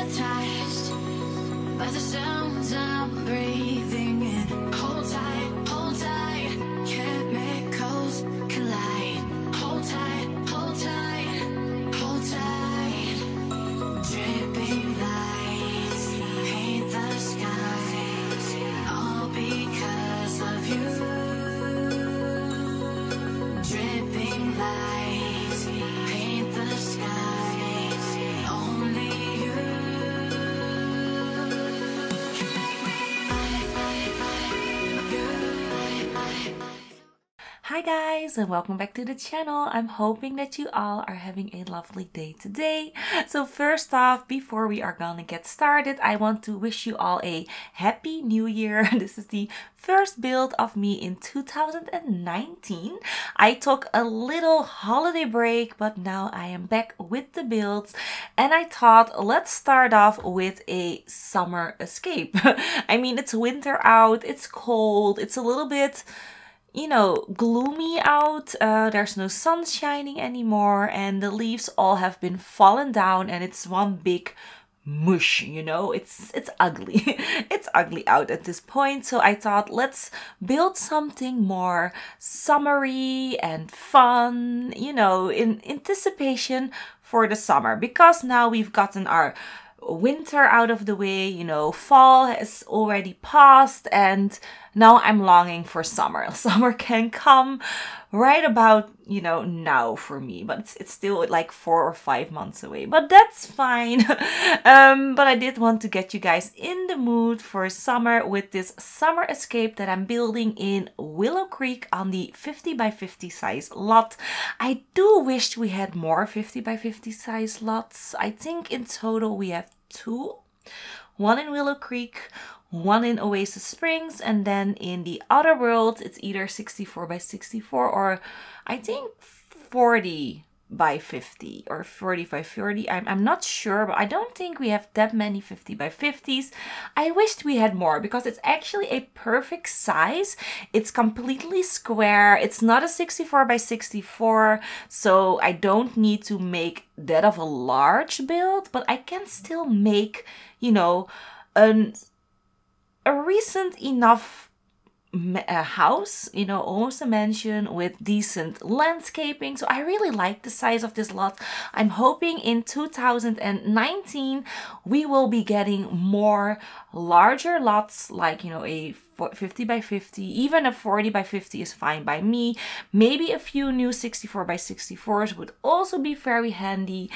hypnotized by the sounds I'm breathing in. Hold tight, chemicals collide. Hold tight, hold tight, hold tight. Dripping lights paint the skies, all because of you. Dripping lights paint the skies, only you. Hi guys, and welcome back to the channel. I'm hoping that you all are having a lovely day today. So first off, before we are gonna get started, I want to wish you all a happy new year. This is the first build of me in 2019. I took a little holiday break, but now I am back with the builds, and I thought let's start off with a summer escape. I mean, it's winter out, it's cold, it's a little bit, you know, gloomy out. There's no sun shining anymore, and the leaves all have been fallen down, and it's one big mush, you know. It's ugly. It's ugly out at this point. So I thought let's build something more summery and fun, you know, in anticipation for the summer, because now we've gotten our winter out of the way, you know, fall has already passed, and now I'm longing for summer. Summer can come right about, you know, now for me, but it's still like 4 or 5 months away, but that's fine. But I did want to get you guys in the mood for summer with this summer escape that I'm building in Willow Creek on the 50 by 50 size lot. I do wish we had more 50 by 50 size lots. I think in total we have 2. One in Willow Creek, one in Oasis Springs, and then in the other world it's either 64 by 64 or I think 40 by 50 or 40 by 40. I'm not sure, but I don't think we have that many 50 by 50s. I wished we had more because it's actually a perfect size. It's completely square. It's not a 64 by 64, so I don't need to make that of a large build, but I can still make, you know, a recent enough house, you know, almost a mansion with decent landscaping. So I really like the size of this lot. I'm hoping in 2019 we will be getting more larger lots, like, you know, a 50 by 50, even a 40 by 50 is fine by me. Maybe a few new 64 by 64s would also be very handy,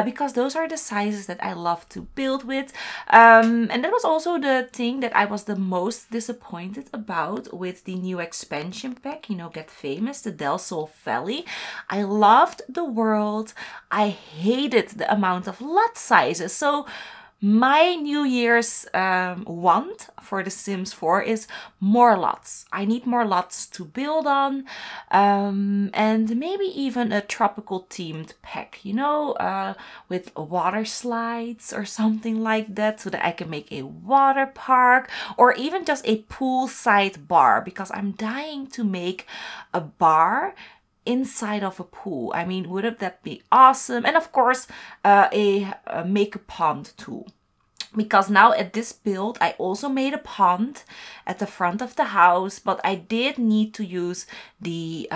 because those are the sizes that I love to build with. And that was also the thing that I was the most disappointed about with the new expansion pack, you know, Get Famous, the Del Sol Valley. I loved the world. I hated the amount of lot sizes. So my New Year's want for The Sims 4 is more lots. I need more lots to build on, and maybe even a tropical themed pack, you know, with water slides or something like that, so that I can make a water park or even just a poolside bar, because I'm dying to make a bar inside of a pool. I mean, wouldn't that be awesome? And of course, a make a pond too. Because now at this build, I also made a pond at the front of the house, but I did need to use the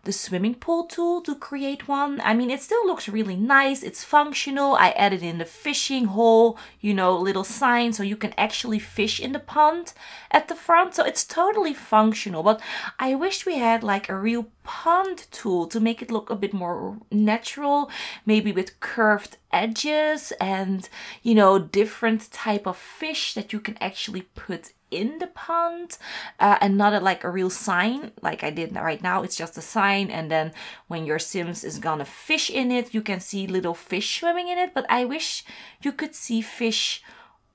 swimming pool tool to create one. I mean, it still looks really nice. It's functional. I added in the fishing hole, you know, little sign so you can actually fish in the pond at the front. So it's totally functional, but I wish we had like a real pond tool to make it look a bit more natural, maybe with curved edges and, you know, different type of fish that you can actually put in the pond, and not like a real sign like I did right now. It's just a sign, and then when your Sims is gonna fish in it, you can see little fish swimming in it. But I wish you could see fish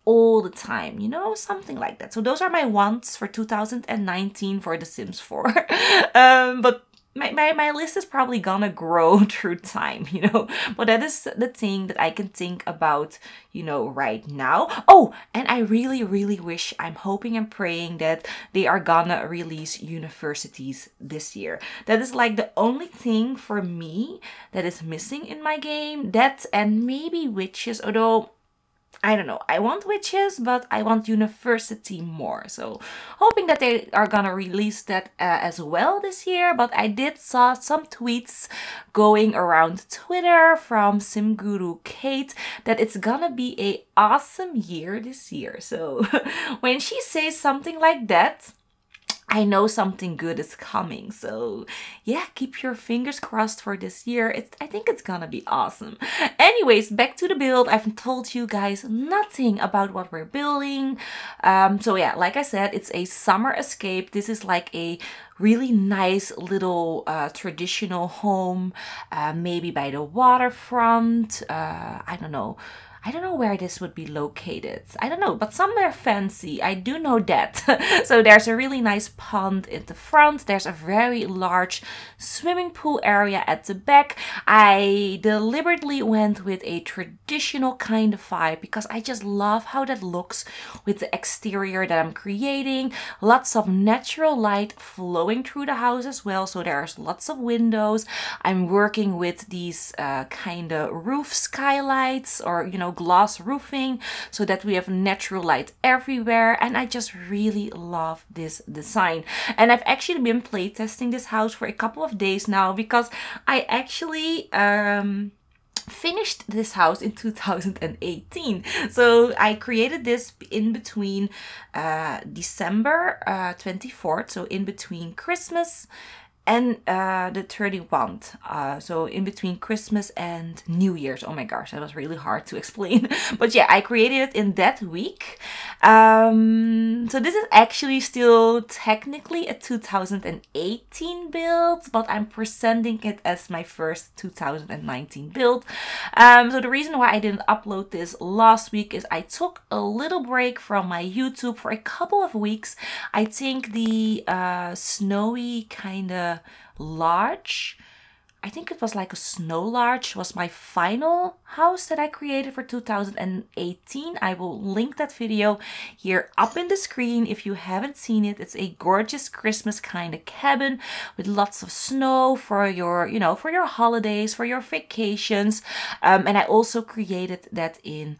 all the time, you know, something like that. So those are my wants for 2019 for The Sims 4. But my list is probably gonna grow through time, you know, but that is the thing that I can think about, you know, right now. Oh, and I really, really wish, I'm hoping and praying that they are gonna release universities this year. That is like the only thing for me that is missing in my game. That and maybe witches, although I don't know. I want witches, but I want university more. So hoping that they are gonna release that as well this year. But I did saw some tweets going around Twitter from Sim Guru Kate that it's gonna be a awesome year this year. So when she says something like that, I know something good is coming. So yeah, keep your fingers crossed for this year. I think it's gonna be awesome. Anyways, back to the build. I've told you guys nothing about what we're building. So yeah, like I said, it's a summer escape. This is like a really nice little traditional home, maybe by the waterfront. I don't know. I don't know where this would be located. I don't know, but somewhere fancy. I do know that. So there's a really nice pond in the front. There's a very large swimming pool area at the back. I deliberately went with a traditional kind of vibe because I just love how that looks with the exterior that I'm creating. Lots of natural light flowing through the house as well. So there's lots of windows. I'm working with these kind of roof skylights, or, you know, glass roofing, so that we have natural light everywhere. And I just really love this design. And I've actually been playtesting this house for a couple of days now, because I actually finished this house in 2018. So I created this in between December 24th, so in between Christmas and the 31st, so in between Christmas and New Year's. Oh my gosh, that was really hard to explain. But yeah, I created it in that week. So this is actually still technically a 2018 build, but I'm presenting it as my first 2019 build. So the reason why I didn't upload this last week is I took a little break from my YouTube for a couple of weeks. I think the snowy kind of lodge, I think it was like a snow lodge, was my final house that I created for 2018. I will link that video here up in the screen if you haven't seen it. It's a gorgeous Christmas kind of cabin with lots of snow for your, you know, for your holidays, for your vacations. And I also created that in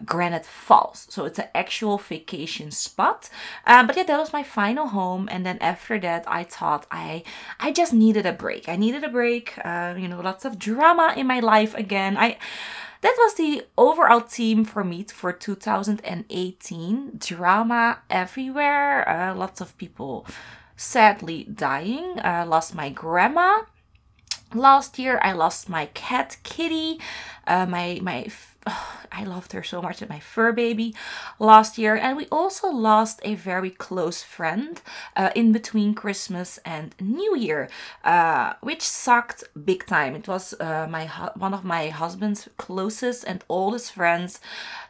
Granite Falls. So it's an actual vacation spot. But yeah, that was my final home. And then after that, I thought I just needed a break. I needed a break. You know, lots of drama in my life again. That was the overall theme for me for 2018. Drama everywhere. Lots of people sadly dying. Lost my grandma last year. I lost my cat Kitty. I loved her so much, my fur baby, last year. And we also lost a very close friend in between Christmas and New Year, which sucked big time. It was one of my husband's closest and oldest friends.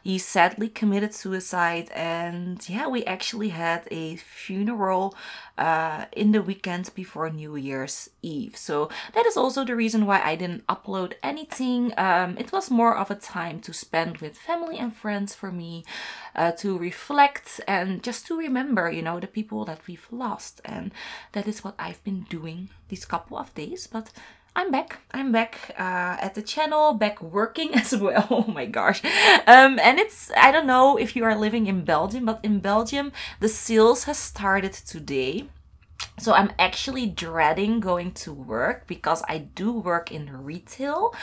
He sadly committed suicide, and yeah, we actually had a funeral in the weekend before New Year's Eve. So that is also the reason why I didn't upload anything. It was more of a time to spend with family and friends for me, to reflect and just to remember, you know, the people that we've lost. And that is what I've been doing these couple of days. But I'm back at the channel, back working as well. Oh my gosh. And it's, I don't know if you are living in Belgium, but in Belgium, the sales has started today. So I'm actually dreading going to work because I do work in retail.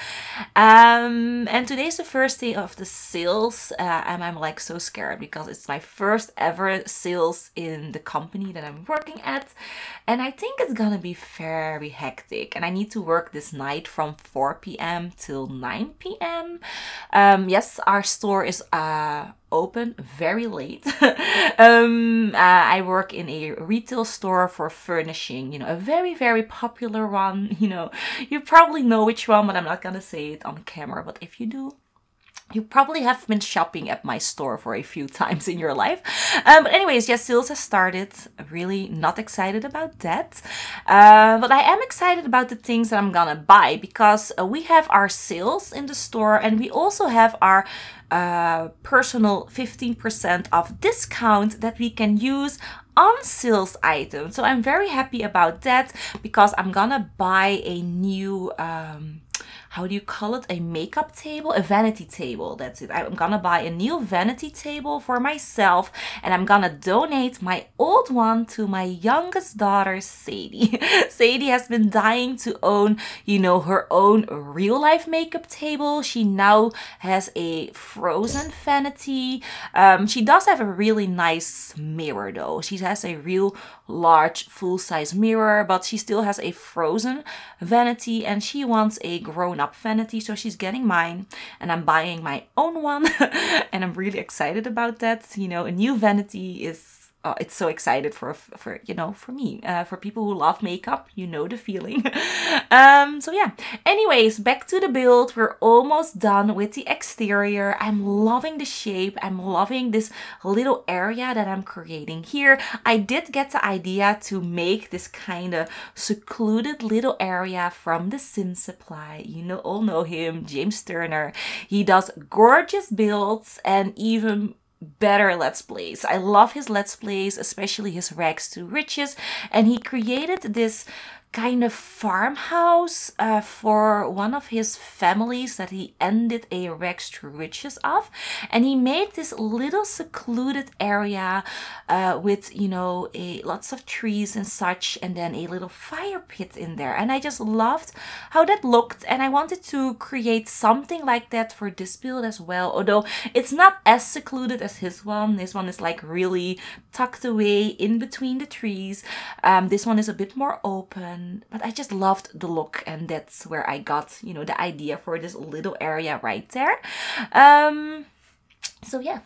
And today's the first day of the sales. And I'm like so scared because it's my first ever sales in the company that I'm working at. And I think it's gonna be very hectic. And I need to work this night from 4 p.m. till 9 p.m. Yes, our store is open very late. I work in a retail store for furnishing, you know, a very, very popular one. You know, you probably know which one, but I'm not gonna say it on camera. But if you do, You probably have been shopping at my store for a few times in your life. But anyways, yes, sales has started. Really not excited about that. But I am excited about the things that I'm gonna buy because we have our sales in the store and we also have our personal 15% off discount that we can use on sales items. So I'm very happy about that because I'm gonna buy a new how do you call it? A makeup table? A vanity table. That's it. I'm gonna buy a new vanity table for myself and I'm gonna donate my old one to my youngest daughter, Sadie. Sadie has been dying to own, you know, her own real life makeup table. She now has a frozen vanity. She does have a really nice mirror though. She has a real large full-size mirror, but she still has a frozen vanity and she wants a grown-up vanity, so she's getting mine and I'm buying my own one and I'm really excited about that. You know, a new vanity is it's so excited for you know, for me, for people who love makeup, you know the feeling. So yeah, anyways, back to the build. We're almost done with the exterior. I'm loving the shape. I'm loving this little area that I'm creating here. I did get the idea to make this kind of secluded little area from the Sim Supply. You know, all know him, James Turner. He does gorgeous builds and even better Let's Plays. I love his Let's Plays, especially his Rags to Riches, and he created this kind of farmhouse for one of his families that he ended a Rags to Riches of, and he made this little secluded area with, you know, lots of trees and such, and then a little fire pit in there, and I just loved how that looked, and I wanted to create something like that for this build as well, although it's not as secluded as his one. This one is like really tucked away in between the trees. This one is a bit more open, but I just loved the look, and that's where I got, you know, the idea for this little area right there. So yeah,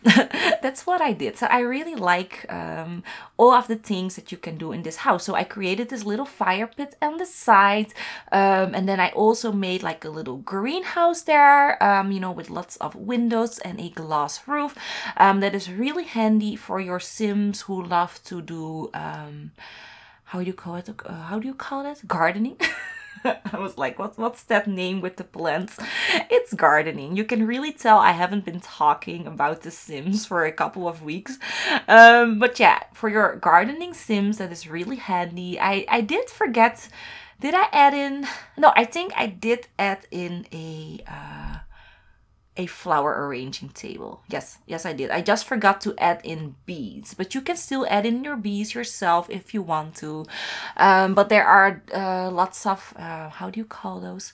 that's what I did. So I really like all of the things that you can do in this house. So I created this little fire pit on the side, and then I also made like a little greenhouse there, you know, with lots of windows and a glass roof. That is really handy for your Sims who love to do how do you call it? How do you call it? Gardening? I was like, what's that name with the plants? It's gardening. You can really tell I haven't been talking about the Sims for a couple of weeks. But yeah, for your gardening Sims, that is really handy. I did forget, did I add in? No, I think I did add in a flower arranging table. Yes, I did. I just forgot to add in bees, but you can still add in your bees yourself if you want to. But there are lots of, how do you call those?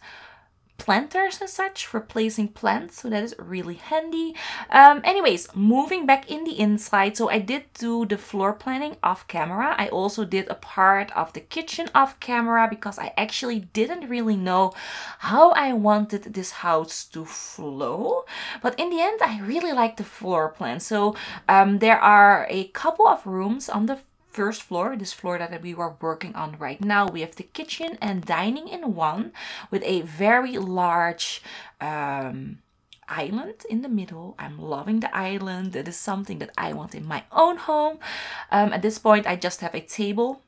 Planters and such for placing plants, so that is really handy. Anyways, moving back in the inside, so I did do the floor planning off camera. I also did a part of the kitchen off camera because I actually didn't really know how I wanted this house to flow, but in the end I really like the floor plan. So there are a couple of rooms on the first floor, this floor that we were working on right now. We have the kitchen and dining in one with a very large island in the middle. I'm loving the island. That is something that I want in my own home. At this point I just have a table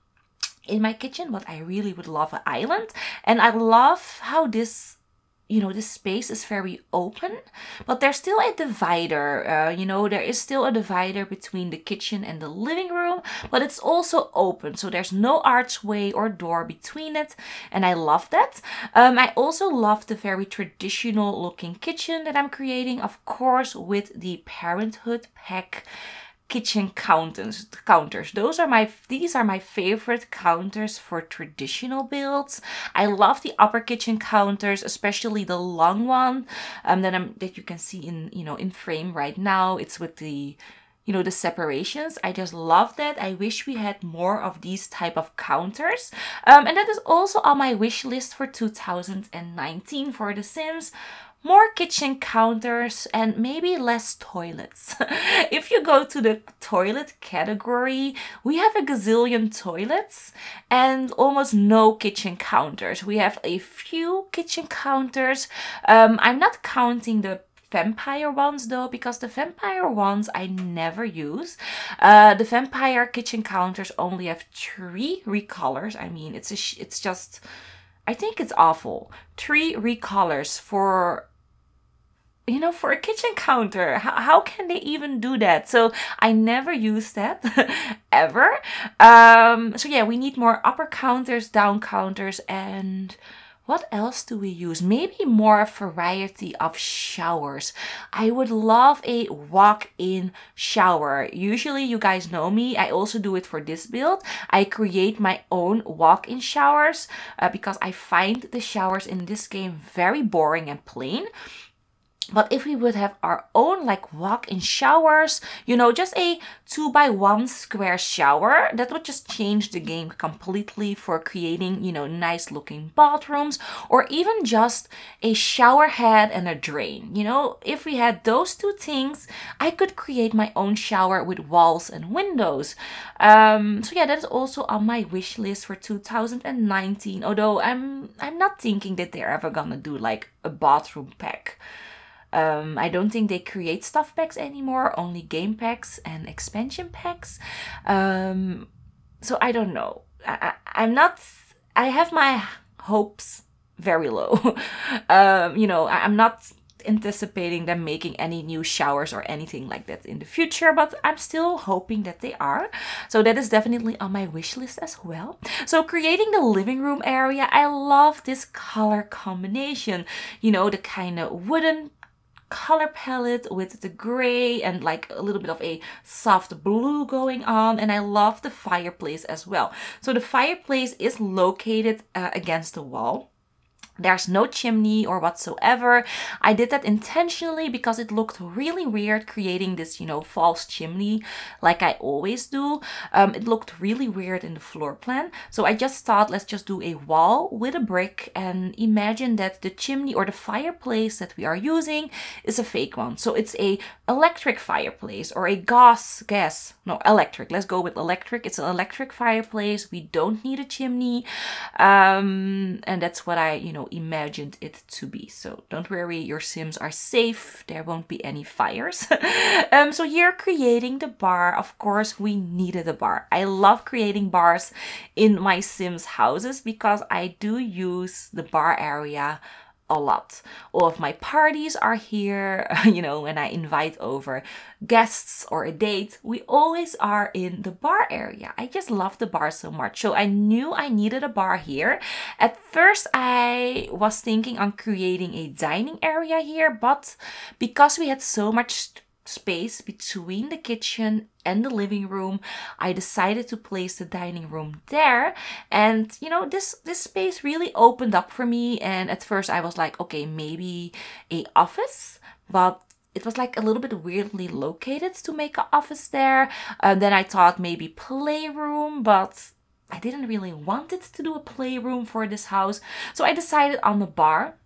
in my kitchen, but I really would love an island, and I love how this, you know, this space is very open, but there's still a divider. You know, there is still a divider between the kitchen and the living room, but it's also open, so there's no archway or door between it, and I love that. I also love the very traditional looking kitchen that I'm creating, of course, with the Parenthood Pack kitchen counters. These are my favorite counters for traditional builds. I love the upper kitchen counters, especially the long one that you can see in, you know, in frame right now. It's with the, you know, the separations. I just love that. I wish we had more of these type of counters. And that is also on my wish list for 2019 for The Sims. More kitchen counters and maybe less toilets. If you go to the toilet category, we have a gazillion toilets and almost no kitchen counters. We have a few kitchen counters. I'm not counting the vampire ones though, because the vampire ones I never use. The vampire kitchen counters only have 3 recolors. I mean, it's just, I think it's awful. 3 recolors for, you know, for a kitchen counter. How can they even do that? So I never use that ever. So yeah, we need more upper counters, down counters, and what else do we use? Maybe more variety of showers. I would love a walk-in shower. Usually, you guys know me, I also do it for this build. I create my own walk-in showers because I find the showers in this game very boring and plain. But if we would have our own like walk-in showers, you know, just a 2x1 square shower, that would just change the game completely for creating, you know, nice looking bathrooms, or even just a shower head and a drain. You know, if we had those 2 things, I could create my own shower with walls and windows. So yeah, that is also on my wish list for 2019, although I'm not thinking that they're ever gonna do like a bathroom pack. I don't think they create stuff packs anymore, only game packs and expansion packs. So I don't know. I have my hopes very low. You know, I'm not anticipating them making any new showers or anything like that in the future, but I'm still hoping that they are. So that is definitely on my wish list as well. So creating the living room area, I love this color combination. You know, the kind of wooden color palette with the gray and like a little bit of a soft blue going on, and I love the fireplace as well. So the fireplace is located against the wall. There's no chimney or whatsoever. I did that intentionally because it looked really weird creating this, you know, false chimney like I always do. It looked really weird in the floor plan. So I just thought, let's just do a wall with a brick and imagine that the chimney or the fireplace that we are using is a fake one. So it's a electric fireplace or a electric. Let's go with electric. It's an electric fireplace. We don't need a chimney. And that's what I, you know, imagined it to be. So don't worry, your Sims are safe. There won't be any fires. So here creating the bar, of course we needed a bar. I love creating bars in my Sims houses because I do use the bar area a lot. All of my parties are here, you know, when I invite over guests or a date, we always are in the bar area. I just love the bar so much. So I knew I needed a bar here. At first, I was thinking on creating a dining area here, but because we had so much space between the kitchen and the living room, I decided to place the dining room there. And you know, this space really opened up for me, and at first I was like, okay, maybe a office, but it was like a little bit weirdly located to make an office there. Then I thought maybe playroom, but I didn't really want it to do a playroom for this house. So I decided on the bar,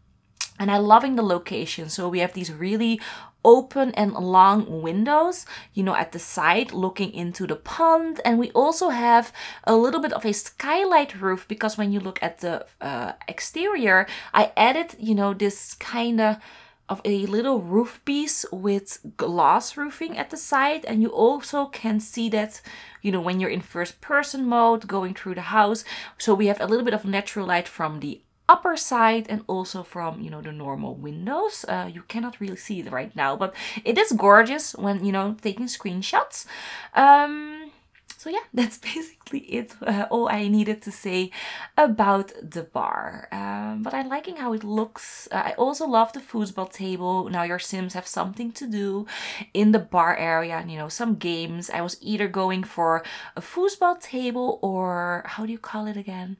and I'm loving the location. So we have these really open and long windows, you know, at the side looking into the pond. And we also have a little bit of a skylight roof because when you look at the exterior, I added, you know, this kind of a little roof piece with glass roofing at the side. And you also can see that, you know, when you're in first person mode going through the house. So we have a little bit of natural light from the upper side and also from, you know, the normal windows. You cannot really see it right now, but it is gorgeous when, you know, taking screenshots. So yeah, that's basically it. All I needed to say about the bar. But I'm liking how it looks. I also love the foosball table. Now your Sims have something to do in the bar area, and, you know, some games. I was either going for a foosball table or, how do you call it again?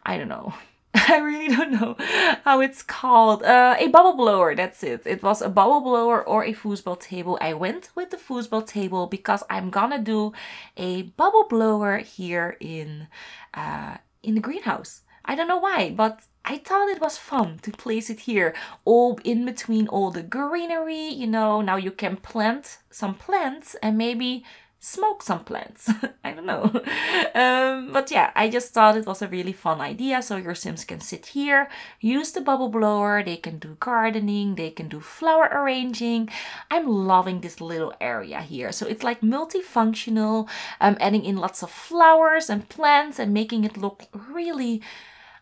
I don't know. I really don't know how it's called. A bubble blower, that's it. It was a bubble blower or a foosball table. I went with the foosball table because I'm gonna do a bubble blower here in the greenhouse. I don't know why, but I thought it was fun to place it here, all in between all the greenery, you know. Now you can plant some plants and maybe smoke some plants. I don't know. But yeah, I just thought it was a really fun idea. So your Sims can sit here, use the bubble blower, they can do gardening, they can do flower arranging. I'm loving this little area here. So it's like multifunctional, adding in lots of flowers and plants and making it look really,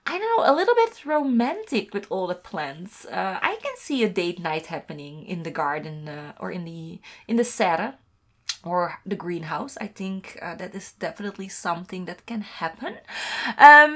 I don't know, a little bit romantic with all the plants. I can see a date night happening in the garden or in the serre or the greenhouse. I think that is definitely something that can happen.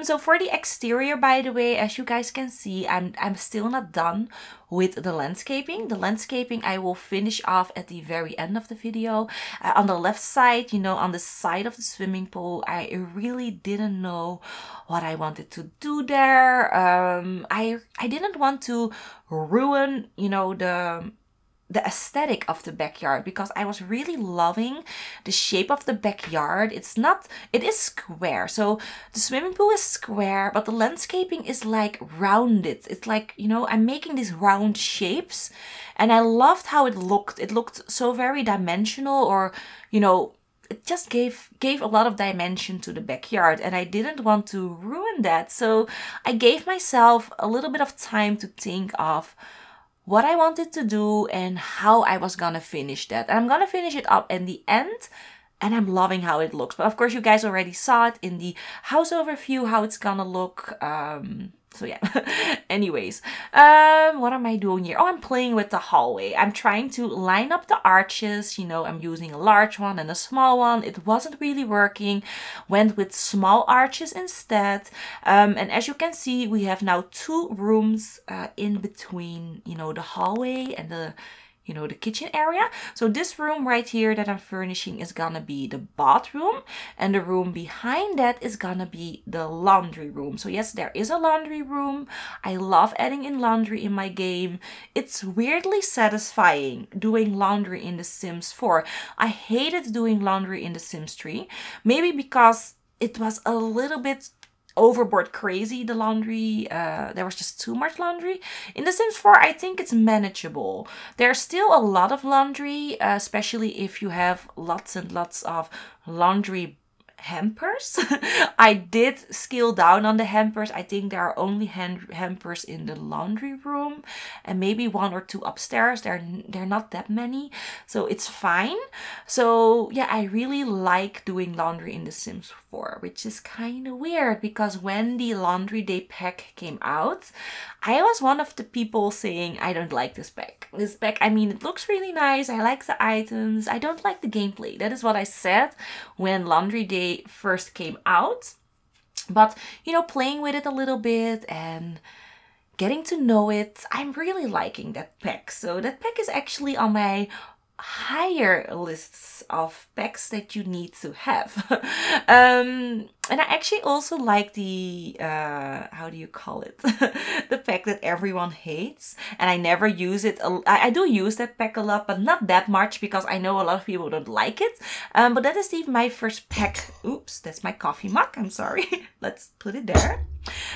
So for the exterior, by the way, as you guys can see, I'm still not done with the landscaping. The landscaping I will finish off at the very end of the video. On the left side, you know, on the side of the swimming pool, I really didn't know what I wanted to do there. I didn't want to ruin, you know, the aesthetic of the backyard, because I was really loving the shape of the backyard. It is square. So the swimming pool is square, but the landscaping is like rounded. It's like, you know, I'm making these round shapes and I loved how it looked. It looked so very dimensional, or, you know, it just gave a lot of dimension to the backyard, and I didn't want to ruin that. So I gave myself a little bit of time to think of what I wanted to do and how I was gonna finish that. And I'm gonna finish it up in the end, and I'm loving how it looks. But of course you guys already saw it in the house overview, how it's gonna look. So yeah, anyways, what am I doing here? Oh, I'm playing with the hallway. I'm trying to line up the arches. You know, I'm using a large one and a small one. It wasn't really working. Went with small arches instead. And as you can see, we have now 2 rooms in between, you know, the hallway and the, you know, the kitchen area. So this room right here that I'm furnishing is gonna be the bathroom, and the room behind that is gonna be the laundry room. So yes, there is a laundry room. I love adding in laundry in my game. It's weirdly satisfying doing laundry in The Sims 4. I hated doing laundry in The Sims 3, maybe because it was a little bit overboard crazy, the laundry. There was just too much laundry. In The Sims 4, I think it's manageable. There's still a lot of laundry, especially if you have lots and lots of laundry hampers. I did scale down on the hampers. I think there are only hampers in the laundry room and maybe 1 or 2 upstairs. They're not that many, so it's fine. So yeah, I really like doing laundry in The Sims 4, which is kind of weird because when the laundry day pack came out, I was one of the people saying I don't like this pack. This pack, I mean, it looks really nice. I like the items. I don't like the gameplay. That is what I said when laundry day first came out. But, you know, playing with it a little bit and getting to know it, I'm really liking that pack. So that pack is actually on my higher lists of packs that you need to have. And I actually also like the how do you call it, the pack that everyone hates, and I never use it. I do use that pack a lot, but not that much because I know a lot of people don't like it. But that is my first pack. Oops, that's my coffee mug, I'm sorry. Let's put it there.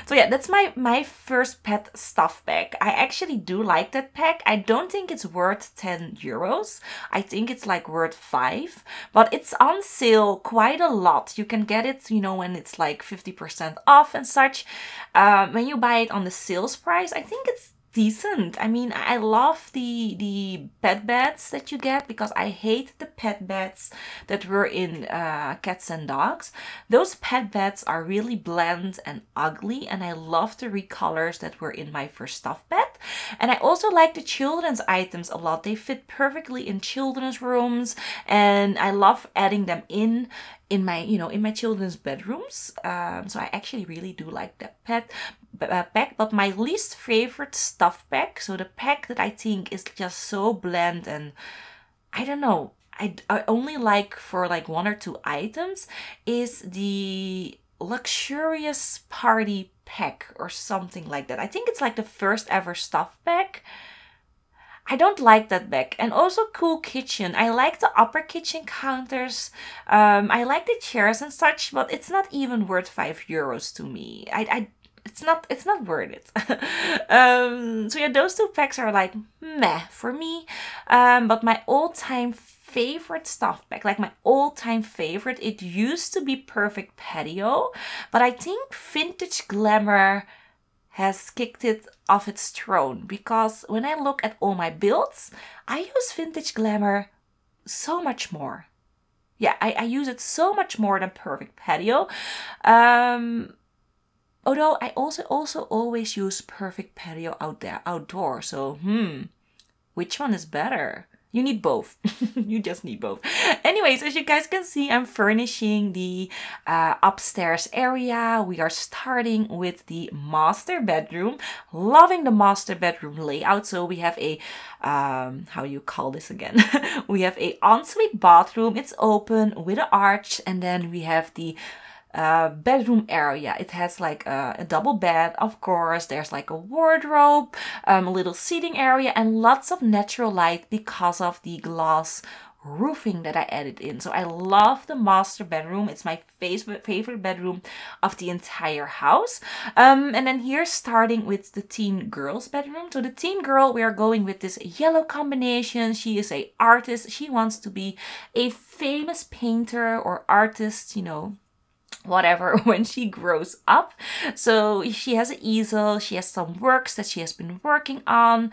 So yeah, that's my first pet stuff pack. I actually do like that pack. I don't think it's worth 10 euros. I think it's like worth 5, but it's on sale quite a lot. You can get it, you know, when it's like 50% off and such. When you buy it on the sales price, I think it's decent. I mean, I love the pet beds that you get because I hate the pet beds that were in Cats and Dogs. Those pet beds are really bland and ugly, and I love the recolors that were in my first stuff bed. And I also like the children's items a lot. They fit perfectly in children's rooms, and I love adding them in my, you know, in my children's bedrooms. So I actually really do like that pack. But my least favorite stuff pack, so the pack that I think is just so bland and I don't know, I only like for like 1 or 2 items, is the luxurious party pack or something like that. I think it's like the first ever stuff pack. I don't like that back. And also Cool Kitchen. I like the upper kitchen counters. I like the chairs and such, but it's not even worth 5 euros to me. It's not worth it. So yeah, those 2 packs are like meh for me. But my all-time favorite stuff bag, like my all-time favorite. It used to be Perfect Patio, but I think Vintage Glamour has kicked it off its throne, because when I look at all my builds, I use Vintage Glamour so much more. Yeah, I use it so much more than Perfect Patio. Although I also always use Perfect Patio outdoor. So, which one is better? You need both. You just need both. Anyways, as you guys can see, I'm furnishing the upstairs area. We are starting with the master bedroom. Loving the master bedroom layout. So we have a, how do you call this again? We have a ensuite bathroom. It's open with an arch. And then we have the bedroom area. It has like a double bed, of course. There's like a wardrobe, a little seating area, and lots of natural light because of the glass roofing that I added in. So I love the master bedroom. It's my favorite bedroom of the entire house. And then here, starting with the teen girl's bedroom. So the teen girl, we are going with this yellow combination. She is an artist. She wants to be a famous painter or artist, you know, whatever, when she grows up. So she has an easel, she has some works that she has been working on.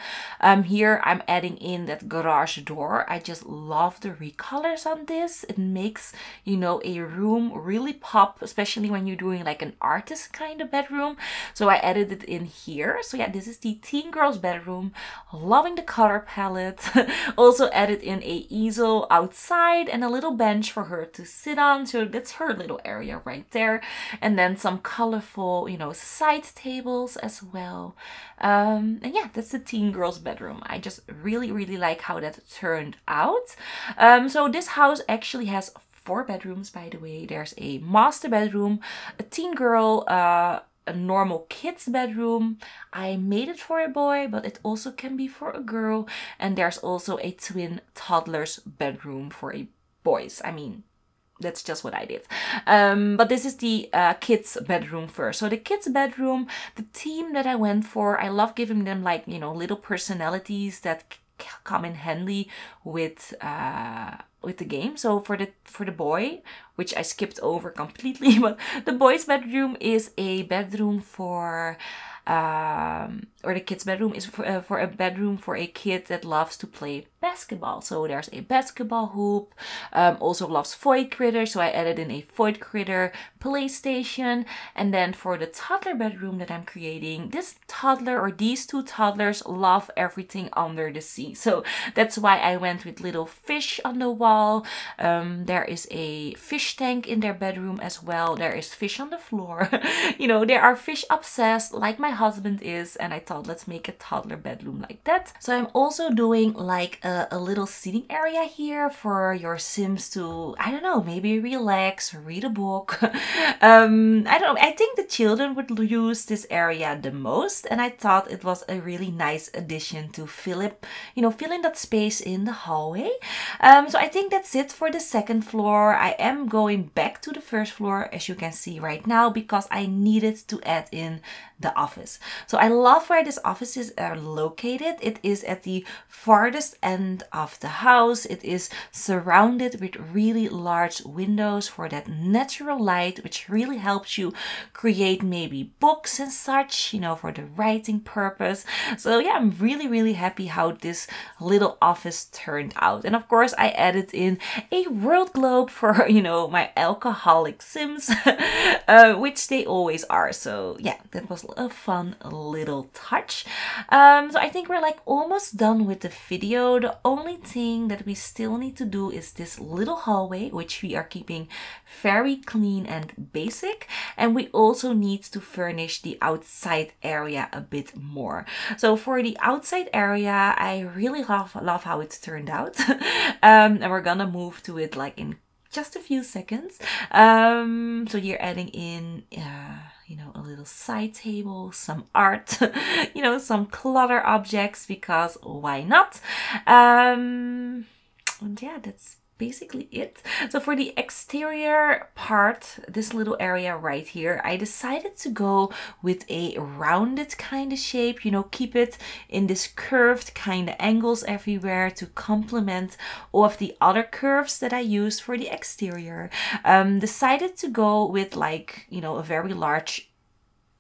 Here I'm adding in that garage door. I just love the recolors on this. It makes, you know, a room really pop, especially when you're doing like an artist kind of bedroom. So I added it in here. So yeah, this is the teen girl's bedroom. Loving the color palette. Also added in a easel outside and a little bench for her to sit on. So that's her little area right there, and then some colorful, you know, side tables as well. And yeah, that's the teen girl's bedroom. I just really like how that turned out. So this house actually has 4 bedrooms, by the way. There's a master bedroom, a teen girl, a normal kid's bedroom. I made it for a boy, but it also can be for a girl. And there's also a twin toddler's bedroom for a boys. I mean, that's just what I did. But this is the kids' bedroom first. So the kids' bedroom, the theme that I went for, I love giving them, like, you know, little personalities that come in handy with the game. So for the boy, which I skipped over completely, but the boy's bedroom is a bedroom for or the kid's bedroom is for a bedroom for a kid that loves to play basketball. So there's a basketball hoop, also loves Void Critter, so I added in a Void Critter PlayStation. And then for the toddler bedroom that I'm creating, this toddler or these 2 toddlers love everything under the sea. So that's why I went with little fish on the wall. There is a fish tank in their bedroom as well. There is fish on the floor. You know, they are fish obsessed like my husband is, and I thought, let's make a toddler bedroom like that. So I'm also doing like a little seating area here for your Sims to, I don't know, maybe relax, read a book. I don't know, I think the children would use this area the most, and I thought it was a really nice addition to fill in that space in the hallway. So I think that's it for the second floor. I am going back to the first floor, as you can see right now, because I needed to add in the office. So I love where this office is located. It is at the farthest end of the house. It is surrounded with really large windows for that natural light, which really helps you create maybe books and such, you know, for the writing purpose. So yeah, I'm really happy how this little office turned out. And of course, I added in a world globe for, you know, my alcoholic Sims, which they always are. So yeah, that was a fun little touch. So I think we're like almost done with the video. The only thing that we still need to do is this little hallway, which we are keeping very clean and basic. And we also need to furnish the outside area a bit more. So for the outside area, I really love how it turned out. And we're gonna move to it like in just a few seconds. So you're adding in you know, a little side table, some art, you know, some clutter objects, because why not? And yeah, that's basically it. So for the exterior part, this little area right here, I decided to go with a rounded kind of shape, you know, keep it in this curved kind of angles everywhere to complement all of the other curves that I use for the exterior. Decided to go with like, you know, a very large,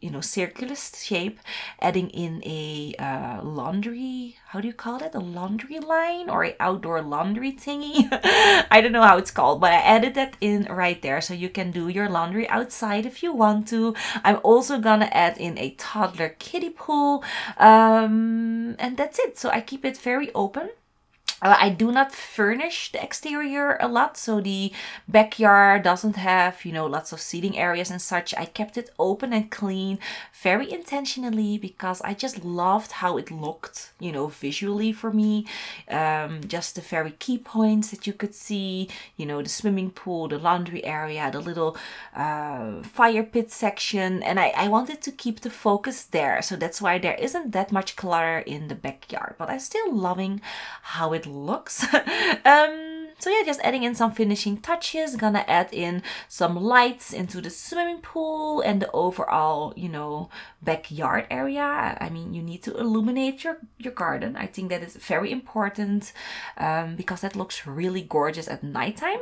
you know, circular shape, adding in a laundry, how do you call it? A laundry line or a outdoor laundry thingy? I don't know how it's called, but I added that in right there. So you can do your laundry outside if you want to. I'm also gonna add in a toddler kiddie pool. And that's it. So I keep it very open. I do not furnish the exterior a lot, so the backyard doesn't have, you know, lots of seating areas and such. I kept it open and clean very intentionally because I just loved how it looked, you know, visually for me. Just the very key points that you could see, you know, the swimming pool, the laundry area, the little fire pit section, and I wanted to keep the focus there. So that's why there isn't that much clutter in the backyard, but I'm still loving how it looks. So yeah, just adding in some finishing touches. Gonna add in some lights into the swimming pool and the overall, you know, backyard area. I mean, you need to illuminate your garden. I think that is very important because that looks really gorgeous at nighttime.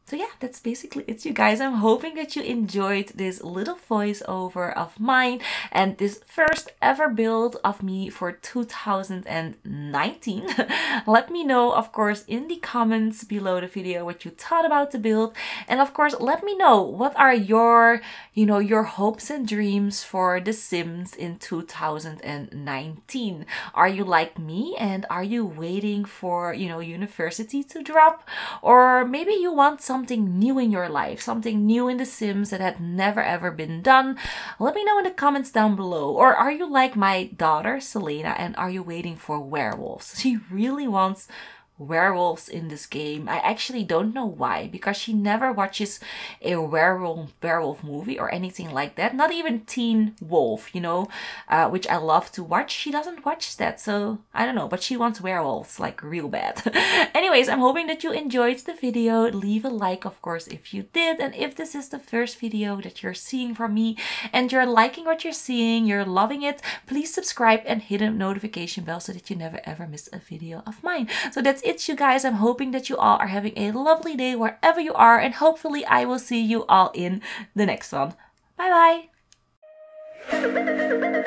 So yeah, that's basically it, you guys. I'm hoping that you enjoyed this little voiceover of mine and this first ever build of me for 2019. Let me know, of course, in the comments below the video what you thought about the build. And of course, let me know what are your, you know, your hopes and dreams for The Sims in 2019. Are you like me and are you waiting for, you know, university to drop? Or maybe you want something new in your life, something new in The Sims that had never ever been done. Let me know in the comments down below. Or are you like my daughter Selena and are you waiting for werewolves? She really wants werewolves in this game. I actually don't know why, because she never watches a werewolf movie or anything like that. Not even Teen Wolf, you know, which I love to watch. She doesn't watch that, so I don't know, but she wants werewolves like real bad. Anyways, I'm hoping that you enjoyed the video. Leave a like, of course, if you did, and if this is the first video that you're seeing from me and you're liking what you're seeing, you're loving it, please subscribe and hit a notification bell so that you never ever miss a video of mine. So that's it, you guys. I'm hoping that you all are having a lovely day wherever you are, and hopefully I will see you all in the next one. Bye bye.